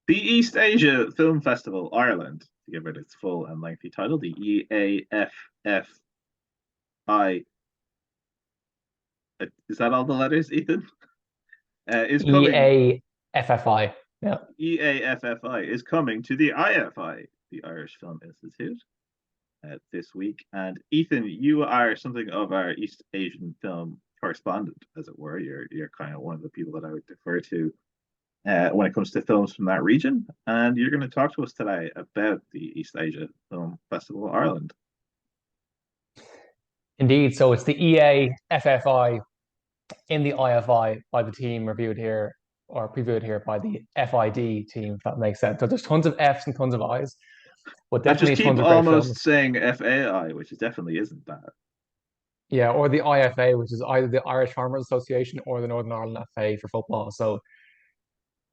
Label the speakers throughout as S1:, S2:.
S1: The East Asia Film Festival Ireland, to give it its full and lengthy title, the EAFFI. Is that all the letters, Ethan? Is coming.
S2: EAFFI. Yeah.
S1: EAFFI is coming to the IFI, the Irish Film Institute, this week. And Ethan, you are something of our East Asian film correspondent, as it were. You're kind of one of the people that I would defer to when it comes to films from that region. And you're going to talk to us today about the East Asia Film Festival Ireland.
S2: Indeed. So it's the EAFFI in the IFI by the team reviewed here or previewed here by the FID team, if that makes sense. So there's tons of F's and tons of I's, but
S1: I just
S2: definitely
S1: keep
S2: tons of great
S1: almost
S2: films.
S1: saying FAI, which definitely isn't that.
S2: Yeah, or the IFA, which is either the Irish Farmers Association or the Northern Ireland FA for football. So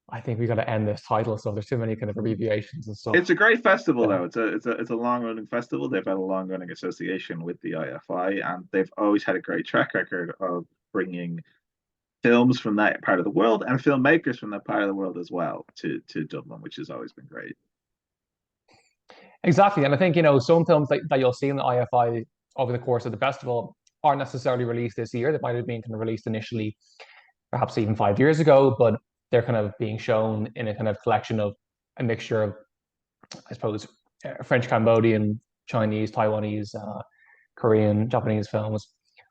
S2: I think we got to end this title. So there's too many kind of abbreviations and stuff.
S1: It's a great festival,
S2: Yeah.
S1: though. It's a long running festival. They've had a long running association with the IFI, and they've always had a great track record of bringing films from that part of the world and filmmakers from that part of the world as well to Dublin, which has always been great.
S2: Exactly. And I think, some films that you'll see in the IFI over the course of the festival aren't necessarily released this year. They might have been kind of released initially, perhaps even 5 years ago, but they're kind of being shown in a kind of collection of a mixture of, I suppose, French, Cambodian, Chinese, Taiwanese, Korean, Japanese films,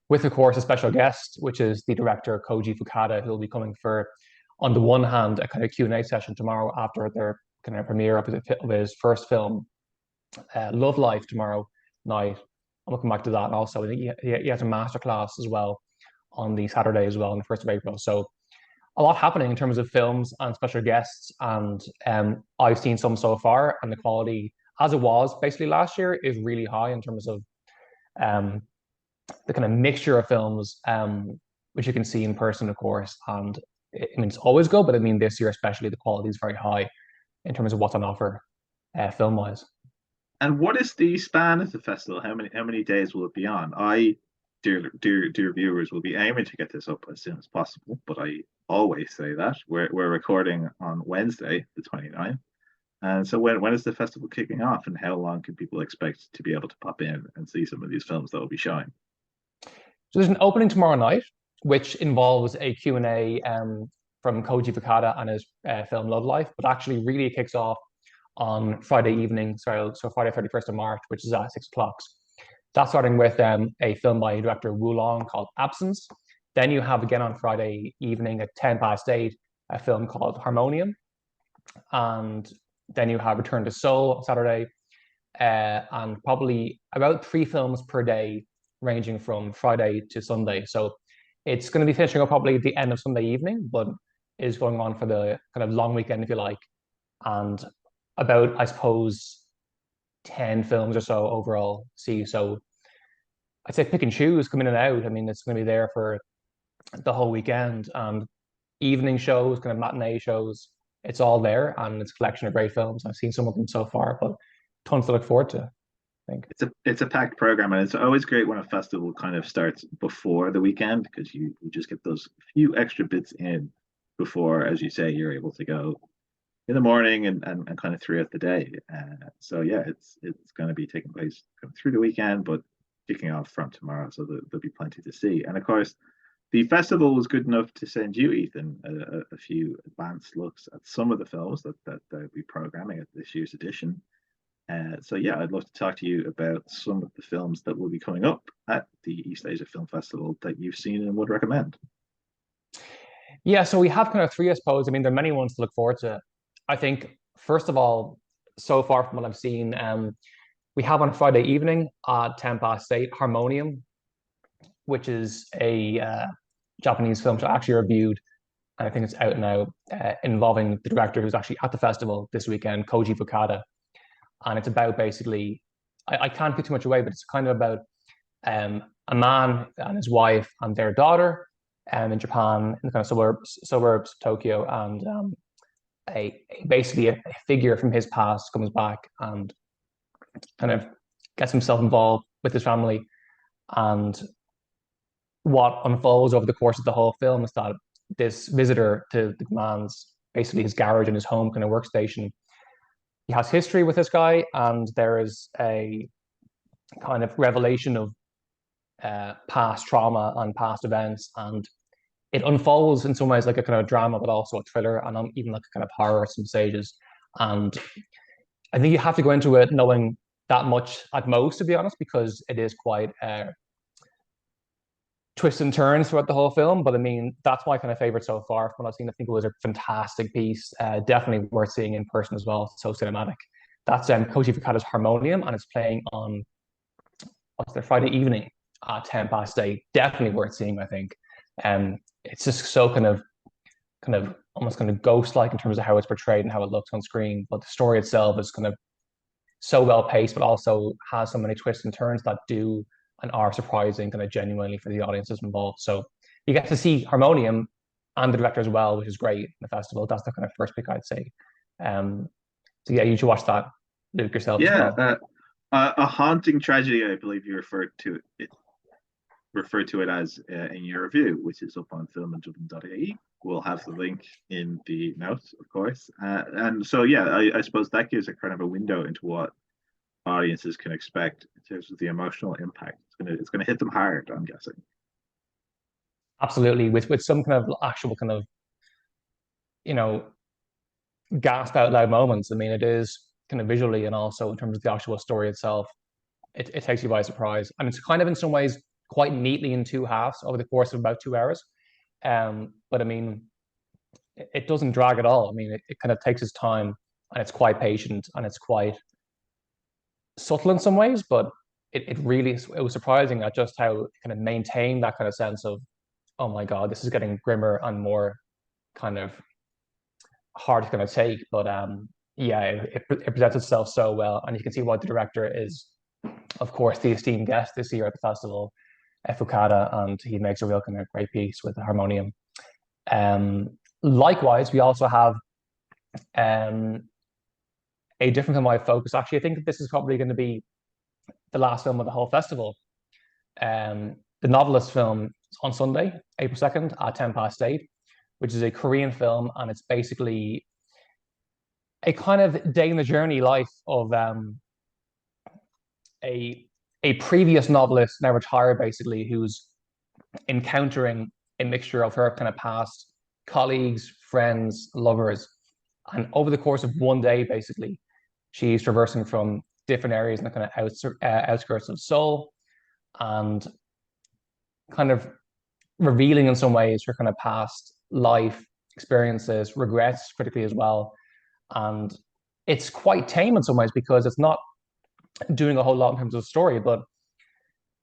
S2: with, of course, a special guest, which is the director Koji Fukada, who will be coming for, on the one hand, a kind of Q&A session tomorrow after their kind of premiere of his first film, Love Life, tomorrow night. I'll come back to that. And also, he has a masterclass as well on the Saturday as well, on the 1st of April. So a lot happening in terms of films and special guests. And I've seen some so far, and the quality, as it was basically last year, is really high in terms of um, the kind of mixture of films, which you can see in person, of course. And I mean, it's always good, but I mean, this year especially, the quality is very high in terms of what's on offer, film wise.
S1: And what is the span of the festival? How many days will it be on? Dear viewers, will be aiming to get this up as soon as possible, but I always say that we're recording on Wednesday, the 29th. And so when is the festival kicking off, and how long can people expect to be able to pop in and see some of these films that will be showing?
S2: So there's an opening tomorrow night, which involves a Q&A from Koji Fukada and his film Love Life, but actually really kicks off on Friday evening, so Friday 31st of March, which is at 6 o'clock. That's starting with a film by director Wu Long called Absence. Then you have again on Friday evening at 10 past 8, a film called Harmonium. And then you have Return to Seoul Saturday, and probably about 3 films per day, ranging from Friday to Sunday. So it's going to be finishing up probably at the end of Sunday evening, but is going on for the kind of long weekend, if you like. And about, I suppose, 10 films or so overall see. So I'd say pick and choose, come in and out. I mean, it's going to be there for the whole weekend. And evening shows, kind of matinee shows, it's all there. And it's a collection of great films. I've seen some of them so far, but tons to look forward to, I think.
S1: It's a packed program, and it's always great when a festival kind of starts before the weekend, because you just get those few extra bits in before, as you say, you're able to go in the morning and kind of throughout the day. So yeah, it's going to be taking place kind of through the weekend, but kicking off from tomorrow. So there'll be plenty to see. And of course, the festival was good enough to send you, Ethan, a few advanced looks at some of the films that they'll be programming at this year's edition. So yeah, I'd love to talk to you about some of the films that will be coming up at the East Asia Film Festival that you've seen and would recommend.
S2: Yeah, so we have kind of three, I suppose. I mean, there are many ones to look forward to. I think, first of all, so far from what I've seen, we have on Friday evening at 10 past 8, Harmonium, which is a Japanese film which I actually reviewed, and I think it's out now, involving the director who's actually at the festival this weekend, Koji Fukada. And it's about basically, I can't give too much away, but it's kind of about a man and his wife and their daughter in Japan, in the kind of suburbs of Tokyo. And basically a figure from his past comes back and kind of gets himself involved with his family. And what unfolds over the course of the whole film is that this visitor to the man's basically his garage and his home kind of workstation. He has history with this guy, and there is a kind of revelation of past trauma and past events, and it unfolds in some ways like a kind of drama, but also a thriller, and even like a kind of horror at some stages. And I think you have to go into it knowing that much at most, to be honest, because it is quite twists and turns throughout the whole film. But I mean, that's my kind of favorite so far from what I've seen. I think it was a fantastic piece, definitely worth seeing in person as well. So cinematic. That's Koji Fukada's Harmonium, and it's playing on what's their Friday evening at 8:10. Definitely worth seeing, I think. It's just so kind of almost kind of ghost-like in terms of how it's portrayed and how it looks on screen. But the story itself is kind of so well paced, but also has so many twists and turns that do and are surprising kind of genuinely for the audiences involved. So you get to see Harmonium and the director as well, which is great in the festival. That's the kind of first pick I'd say. So yeah, you should watch that, Luke, yourself as
S1: Yeah,
S2: well.
S1: a haunting tragedy, I believe you referred to it as in your review, which is up on filmindublin.ie. We'll have the link in the notes, of course. And so, yeah, I suppose that gives a kind of a window into what audiences can expect in terms of the emotional impact. It's gonna hit them hard, I'm guessing.
S2: Absolutely, with some kind of actual kind of you know gasp out loud moments. I mean, it is kind of visually and also in terms of the actual story itself, it takes you by surprise, and it's kind of in some ways quite neatly in two halves over the course of about 2 hours. But I mean, it doesn't drag at all. I mean, it kind of takes its time, and it's quite patient, and it's quite subtle in some ways, but it really it was surprising at just how it kind of maintained that kind of sense of, oh my God, this is getting grimmer and more kind of hard to kind of take. But yeah, it presents itself so well, and you can see why the director is, of course, the esteemed guest this year at the festival, Fukada, and he makes a real kind of great piece with the Harmonium. Likewise, we also have um, a different film I focus. Actually, I think this is probably going to be the last film of the whole festival. The Novelist film on Sunday, April 2nd at 8:10, which is a Korean film, and it's basically a kind of day in the journey life of a previous novelist, now retired, basically, who's encountering a mixture of her kind of past colleagues, friends, lovers, and over the course of one day, basically, she's traversing from different areas in the kind of outskirts of Seoul, and kind of revealing in some ways her kind of past life experiences, regrets critically as well. And it's quite tame in some ways because it's not doing a whole lot in terms of the story, but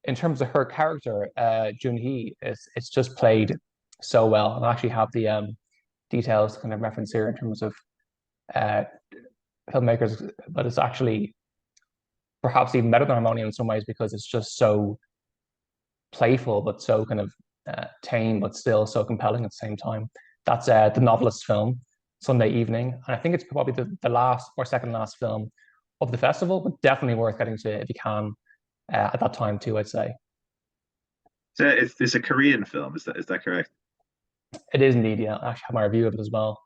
S2: in terms of her character, Jun Hee, it's just played so well. And I actually have the details to kind of reference here in terms of uh, filmmakers, but it's actually perhaps even better than Harmonium in some ways because it's just so playful, but so kind of tame, but still so compelling at the same time. That's the Novelist film, Sunday evening, and I think it's probably the last or second last film of the festival, but definitely worth getting to if you can at that time too, I'd say.
S1: So it's a Korean film, is that correct?
S2: It is indeed, yeah. I actually have my review of it as well.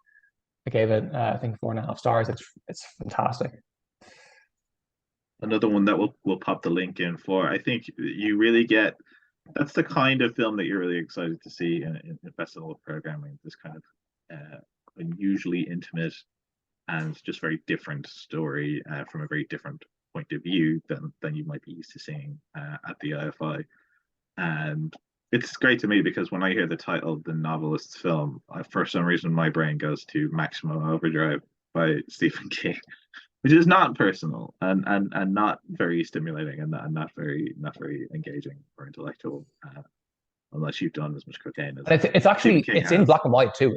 S2: I gave it, I think, 4.5 stars. It's fantastic.
S1: Another one that we'll pop the link in for. I think you really get that's the kind of film that you're really excited to see in festival programming. This kind of unusually intimate and just very different story from a very different point of view than you might be used to seeing at the IFI. And it's great to me because when I hear the title, the Novelist's film, for some reason my brain goes to Maximum Overdrive by Stephen King, which is not personal and not very stimulating and not very engaging or intellectual, unless you've done as much cocaine as
S2: And it's
S1: Stephen
S2: actually
S1: King
S2: it's in
S1: has.
S2: black and white too,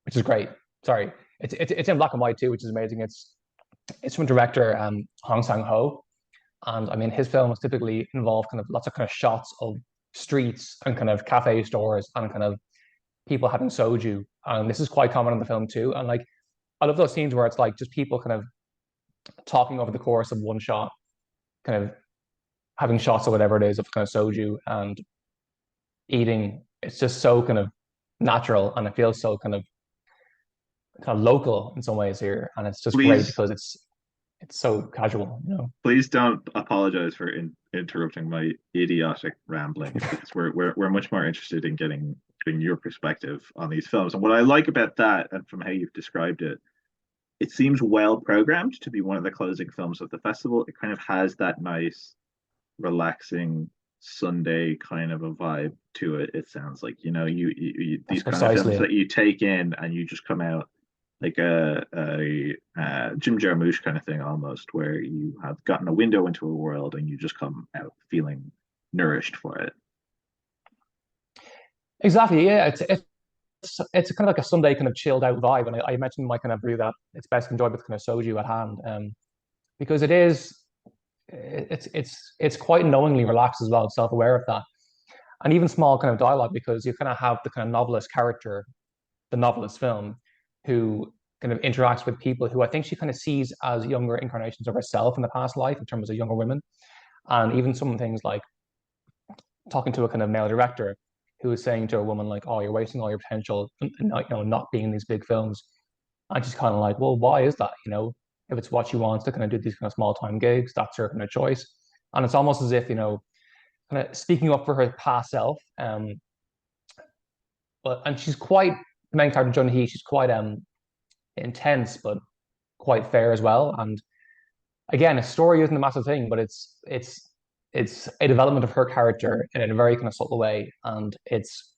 S2: which is great. Sorry, it's in black and white too, which is amazing. It's from director Hong Sang-ho, and I mean his films typically involve kind of lots of kind of shots of streets and kind of cafe stores and kind of people having soju, and this is quite common in the film too. And like I love those scenes where it's like just people kind of talking over the course of one shot, kind of having shots or whatever it is of kind of soju and eating. It's just so kind of natural, and it feels so kind of kind of local in some ways here, and it's just great
S1: Please,
S2: because it's so casual, you know.
S1: please don't apologize for interrupting my idiotic ramblings because we're much more interested in getting your perspective on these films. And what I like about that, and from how you've described it, it seems well programmed to be one of the closing films of the festival. It kind of has that nice, relaxing Sunday kind of a vibe to it. It sounds like
S2: That's
S1: these kind of
S2: precisely
S1: films
S2: it.
S1: that you take in and you just come out like a Jim Jarmusch kind of thing almost, where you have gotten a window into a world and you just come out feeling nourished for it.
S2: Exactly, yeah. It's kind of like a Sunday kind of chilled out vibe, and I mentioned my kind of brew that it's best enjoyed with kind of soju at hand, because it's quite knowingly relaxed as well, self aware of that, and even small kind of dialogue because you kind of have the kind of novelist character, the novelist film, who kind of interacts with people who I think she kind of sees as younger incarnations of herself in the past life in terms of younger women, and even some things like talking to a kind of male director who is saying to a woman like, "Oh, you're wasting all your potential, not being in these big films." And she's kind of like, "Well, why is that? If it's what she wants to kind of do these kind of small time gigs, that's her kind of choice." And it's almost as if kind of speaking up for her past self. And she's quite the main character, Joan He. She's quite intense, but quite fair as well. And again, a story isn't a massive thing, but it's a development of her character in a very kind of subtle way, and it's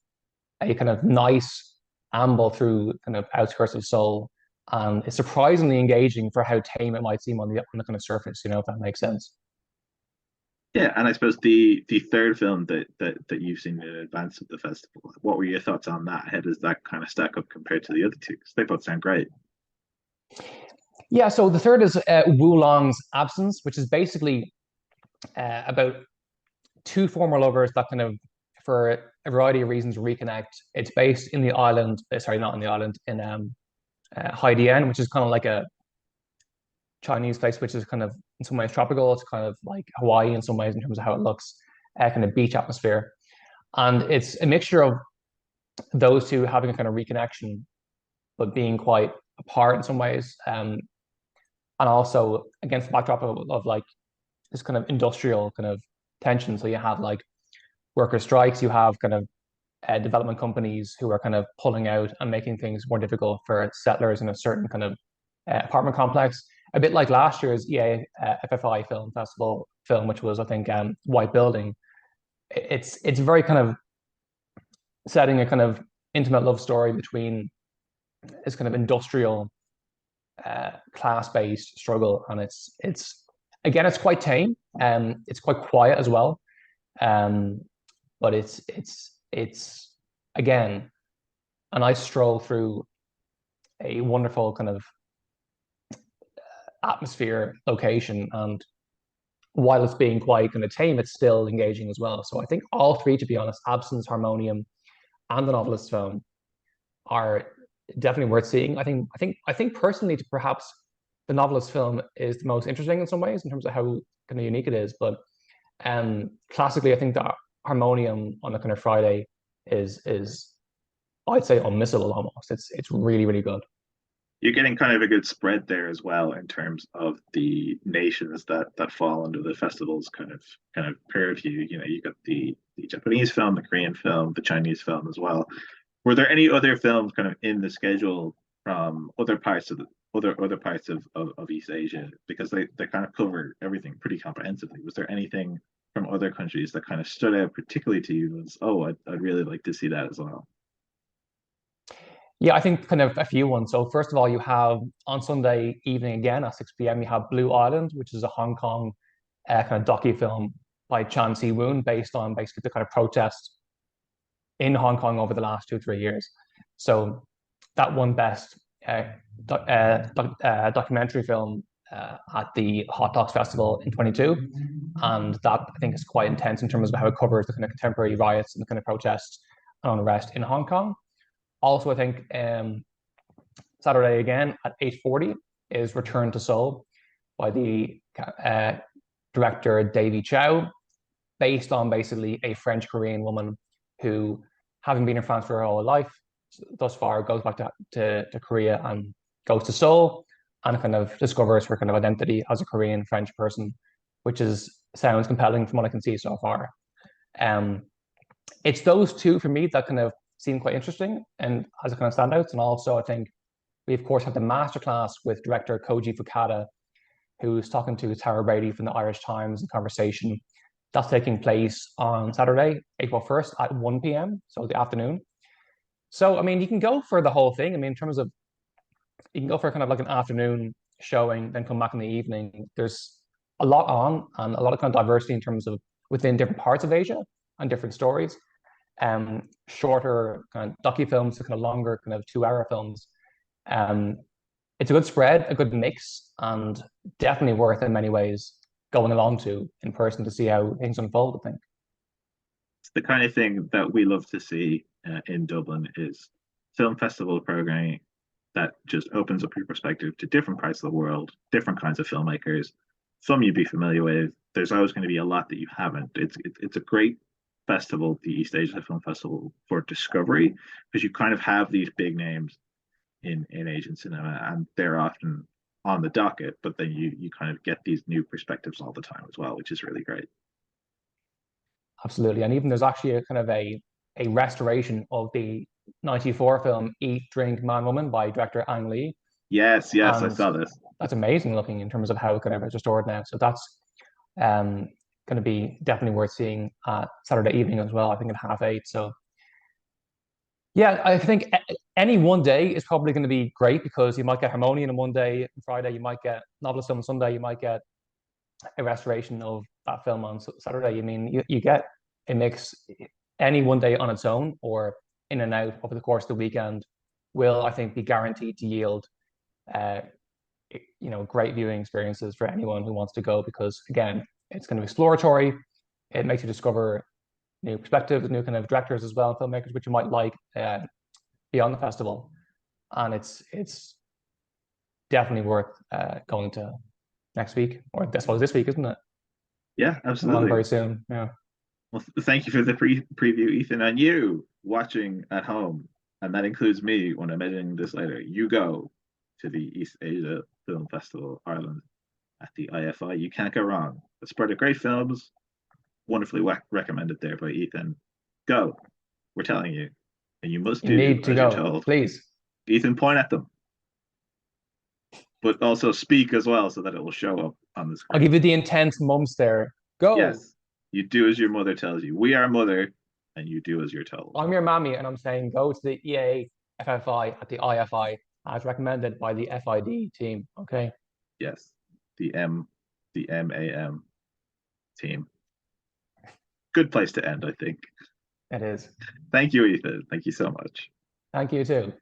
S2: a kind of nice amble through kind of outskirts of Seoul, and it's surprisingly engaging for how tame it might seem on the kind of surface, if that makes sense.
S1: Yeah, and I suppose the third film that you've seen in advance of the festival, what were your thoughts on that? How does that kind of stack up compared to the other two? Because they both sound great.
S2: Yeah, so the third is Wu Long's Absence, which is basically about two former lovers that kind of, for a variety of reasons, reconnect. It's based in the island, sorry, not in the island, in Haidian, which is kind of like a Chinese place, which is kind of in some ways tropical. It's kind of like Hawaii in some ways in terms of how it looks, kind of beach atmosphere. And it's a mixture of those two having a kind of reconnection, but being quite apart in some ways. And also against the backdrop of like this kind of industrial kind of tension. So you have like worker strikes, you have kind of development companies who are kind of pulling out and making things more difficult for settlers in a certain kind of apartment complex. A bit like last year's EA FFI Film Festival film, which was, I think, White Building. It's very kind of setting a kind of intimate love story between this kind of industrial class-based struggle, and it's again it's quite tame and it's quite quiet as well, um, but it's again a nice stroll through a wonderful kind of atmosphere location, and while it's being quite kind of tame, it's still engaging as well. So I think all three, to be honest, Absence, Harmonium, and the Novelist film are definitely worth seeing. I think personally, to perhaps the Novelist film is the most interesting in some ways in terms of how kind of unique it is. But classically, I think that Harmonium on a kind of Friday is I'd say unmissable almost. It's really really good.
S1: You're getting kind of a good spread there as well in terms of the nations that fall under the festival's kind of purview. You got the Japanese film, the Korean film, the Chinese film as well. Were there any other films kind of in the schedule from other parts of East Asia? Because they kind of cover everything pretty comprehensively. Was there anything from other countries that kind of stood out particularly to you as, oh, I'd really like to see that as well?
S2: Yeah, I think kind of a few ones. So first of all, you have on Sunday evening again at 6 p.m. you have Blue Island, which is a Hong Kong kind of docu film by Chan Si Woon based on basically the kind of protests in Hong Kong over the last 2 3 years. So that won best documentary film at the Hot Docs Festival in 22, and that I think is quite intense in terms of how it covers the kind of contemporary riots and the kind of protests and unrest in Hong Kong. Also, I think Saturday again at 8:40 is Return to Seoul by the director Davy Chow, based on basically a French Korean woman who, having been in France for her whole life, thus far goes back to Korea and goes to Seoul and kind of discovers her kind of identity as a Korean French person, which is sounds compelling from what I can see so far. Um, it's those two for me that kind of seem quite interesting and as a kind of standouts. And also, I think we of course have the masterclass with director Koji Fukada, who's talking to Tara Brady from the Irish Times in conversation. That's taking place on Saturday, April 1st at 1 p.m., so the afternoon. So, I mean, you can go for the whole thing. I mean, in terms of, you can go for kind of like an afternoon showing, then come back in the evening. There's a lot on and a lot of kind of diversity in terms of within different parts of Asia and different stories. Shorter kind of docu-films to kind of longer kind of 2 hour films. Um, it's a good spread, a good mix, and definitely worth in many ways going along to in person to see how things unfold, I think.
S1: It's the kind of thing that we love to see in Dublin is film festival programming that just opens up your perspective to different parts of the world, different kinds of filmmakers. Some you'd be familiar with. There's always going to be a lot that you haven't. It's a great festival, the East Asia Film Festival, for discovery, because you kind of have these big names in Asian cinema, and they're often on the docket, but then you kind of get these new perspectives all the time as well, which is really great.
S2: Absolutely. And even there's actually a kind of a restoration of the 94 film Eat, Drink, Man, Woman by director Ang Lee.
S1: Yes, yes, I
S2: And
S1: saw this.
S2: that's amazing looking in terms of how it kind of is restored now. So that's going to be definitely worth seeing Saturday evening as well, I think at 8:30. So yeah, I think any one day is probably going to be great because you might get Harmonium on one day, on Friday, you might get Novelist on Sunday, you might get a restoration of that film on Saturday. I mean, you get a mix any one day on its own or in and out over the course of the weekend will, I think, be guaranteed to yield, uh, great viewing experiences for anyone who wants to go because, again, it's kind of exploratory. It makes you discover new perspectives, new kind of directors as well, filmmakers, which you might like beyond the festival. And it's definitely worth going to next week, or I suppose this week, isn't it?
S1: Yeah,
S2: Along
S1: absolutely.
S2: very soon. Yeah.
S1: Well, thank you for the preview, Ethan, and you watching at home, and that includes me when I'm editing this later. You go to the East Asia Film Festival Ireland at the IFI. You can't go wrong. A spread of great films, wonderfully recommended there by Ethan. Go, we're telling you, and you must
S2: You
S1: do
S2: need to
S1: as you're
S2: go,
S1: told.
S2: please.
S1: Ethan, point at them, but also speak as well so that it will show up on the
S2: I'll
S1: screen.
S2: give you the intense mumps there. Go.
S1: Yes, you do as your mother tells you. We are mother, and you do as you're told.
S2: I'm your mammy, and I'm saying go to the EA FFI at the IFI as recommended by the FID team. Okay.
S1: Yes, the MAM team. Good place to end, I think.
S2: It is.
S1: Thank you, Ethan. Thank you so much.
S2: Thank you too.